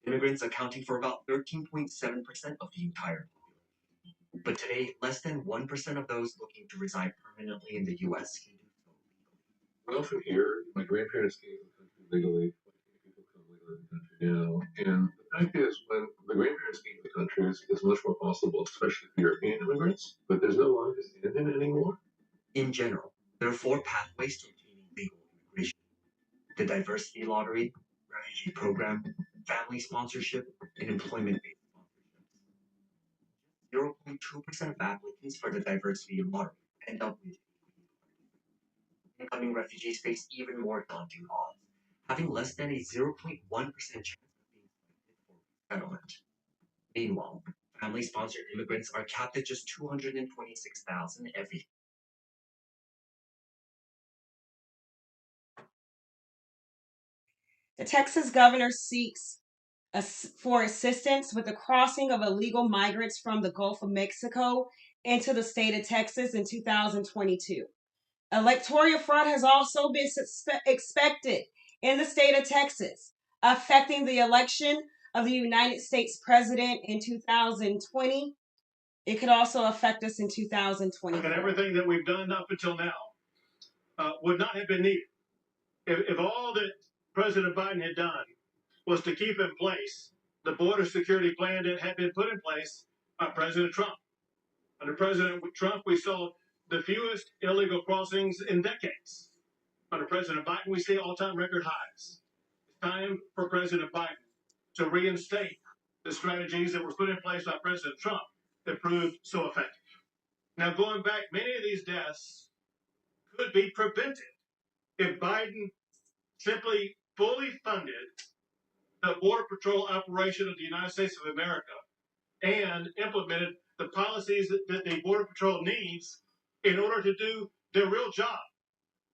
immigrants accounting for about 13.7% of the entire population. But today, less than 1% of those looking to reside permanently in the U.S. can do so legally. We often hear my grandparents came to the country legally. People come legally to the country now. And the fact is, when the grandparents came to the country, it's much more possible, especially for European immigrants. But there's no line to stand in anymore. In general, there are four pathways to obtaining legal immigration: the diversity lottery, refugee program, family sponsorship, and employment-based sponsorships. 0.2% of applicants for the diversity lottery end up with incoming refugees face even more daunting odds, having less than a 0.1% chance of being selected for resettlement. Meanwhile, family-sponsored immigrants are capped at just 226,000 every. The Texas governor seeks for assistance with the crossing of illegal migrants from the Gulf of Mexico into the state of Texas in 2022. Electoral fraud has also been expected in the state of Texas, affecting the election of the United States president in 2020. It could also affect us in 2020. And everything that we've done up until now would not have been needed if all that President Biden had done was to keep in place the border security plan that had been put in place by President Trump. Under President Trump, we saw the fewest illegal crossings in decades. Under President Biden, we see all-time record highs. It's time for President Biden to reinstate the strategies that were put in place by President Trump that proved so effective. Now, going back, many of these deaths could be prevented if Biden simply fully funded the Border Patrol operation of the United States of America and implemented the policies that the Border Patrol needs in order to do their real job.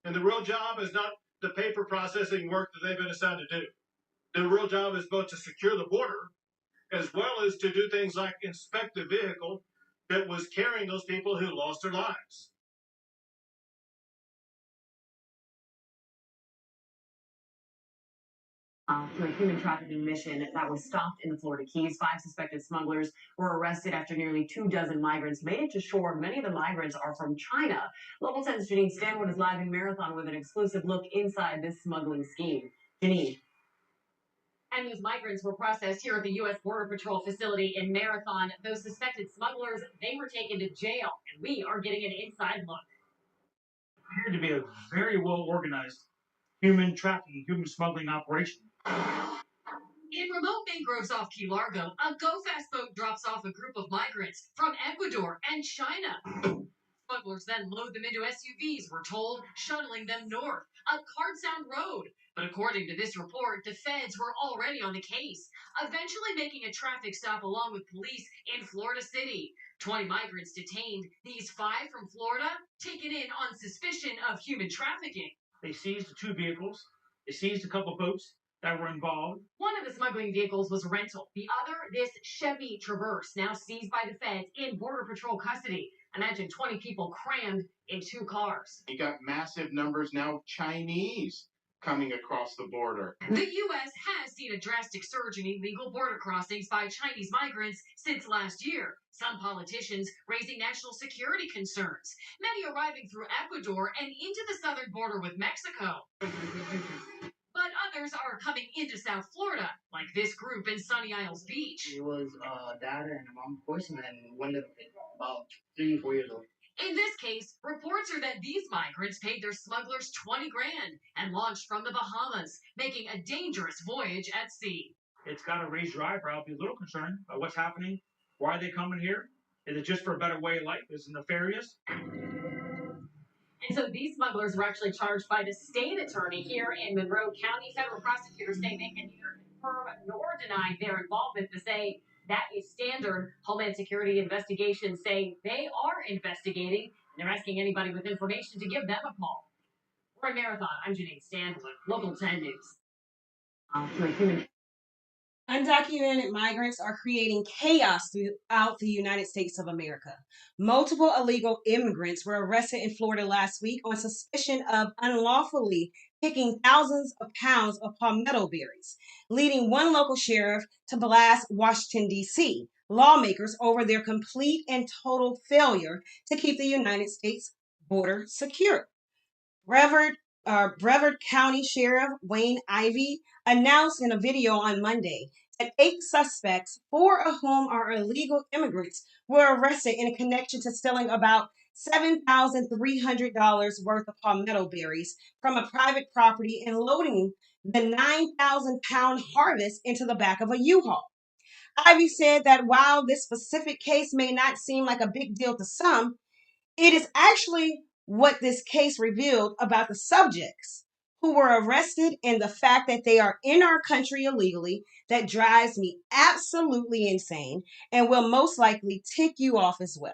And the real job is not the paper processing work that they've been assigned to do. The real job is both to secure the border as well as to do things like inspect the vehicle that was carrying those people who lost their lives. To a human trafficking mission that was stopped in the Florida Keys. 5 suspected smugglers were arrested after nearly 24 migrants made it to shore. Many of the migrants are from China. Local 10's Janine Stanwood is live in Marathon with an exclusive look inside this smuggling scheme. Janine. And those migrants were processed here at the U.S. Border Patrol facility in Marathon. Those suspected smugglers, they were taken to jail, and we are getting an inside look. Appeared to be a very well-organized human trafficking, human smuggling operation. In remote mangroves off Key Largo, a GoFast boat drops off a group of migrants from Ecuador and China. Smugglers then load them into SUVs, we're told, shuttling them north, up Cardsound Road. But according to this report, the feds were already on the case, eventually making a traffic stop along with police in Florida City. 20 migrants detained, these 5 from Florida taken in on suspicion of human trafficking. They seized the 2 vehicles. They seized a couple boats that were involved. One of the smuggling vehicles was a rental. The other, this Chevy Traverse, now seized by the feds in Border Patrol custody. Imagine 20 people crammed in 2 cars. You got massive numbers now of Chinese coming across the border. The U.S. has seen a drastic surge in illegal border crossings by Chinese migrants since last year. Some politicians raising national security concerns, many arriving through Ecuador and into the southern border with Mexico. But others are coming into South Florida, like this group in Sunny Isles Beach. It was dad and mom, of course, and then one little kid, about 3 or 4 years old. In this case, reports are that these migrants paid their smugglers $20 grand and launched from the Bahamas, making a dangerous voyage at sea. It's got to raise your eyebrow, be a little concerned about what's happening. Why are they coming here? Is it just for a better way of life? Is it nefarious? And so these smugglers were actually charged by the state attorney here in Monroe County. Federal prosecutors say they can neither confirm nor deny their involvement. To say that is standard. Homeland Security investigations say they are investigating, and they're asking anybody with information to give them a call. For Marathon, I'm Janine Stanwood, Local 10 News. Undocumented migrants are creating chaos throughout the United States of America. Multiple illegal immigrants were arrested in Florida last week on suspicion of unlawfully picking thousands of pounds of palmetto berries, leading one local sheriff to blast Washington, D.C. lawmakers over their complete and total failure to keep the United States border secure. Brevard County Sheriff Wayne Ivey announced in a video on Monday that 8 suspects, 4 of whom are illegal immigrants, were arrested in connection to stealing about $7,300 worth of palmetto berries from a private property and loading the 9,000-pound harvest into the back of a U-Haul. Ivey said that while this specific case may not seem like a big deal to some, it is actually what this case revealed about the subjects who were arrested and the fact that they are in our country illegally that drives me absolutely insane and will most likely tick you off as well.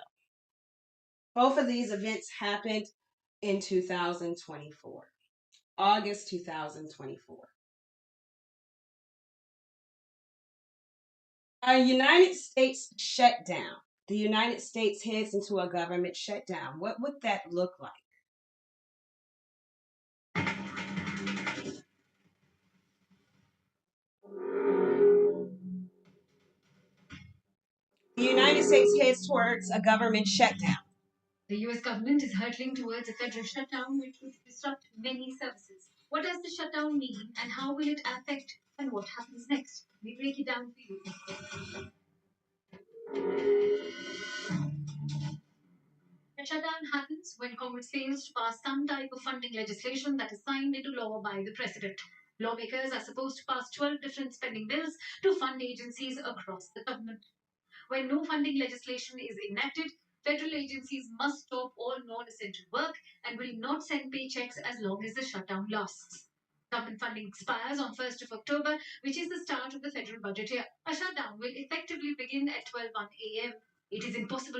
Both of these events happened in 2024, August 2024. A United States shutdown. The United States heads into a government shutdown. What would that look like? The United States heads towards a government shutdown. The US government is hurtling towards a federal shutdown which would disrupt many services. What does the shutdown mean and how will it affect and what happens next? We break it down for you. A shutdown happens when Congress fails to pass some type of funding legislation that is signed into law by the president. Lawmakers are supposed to pass 12 different spending bills to fund agencies across the government. When no funding legislation is enacted, federal agencies must stop all non-essential work and will not send paychecks as long as the shutdown lasts. Government funding expires on 1st of October, which is the start of the federal budget year. A shutdown will effectively begin at 12:01 a.m. It is impossible to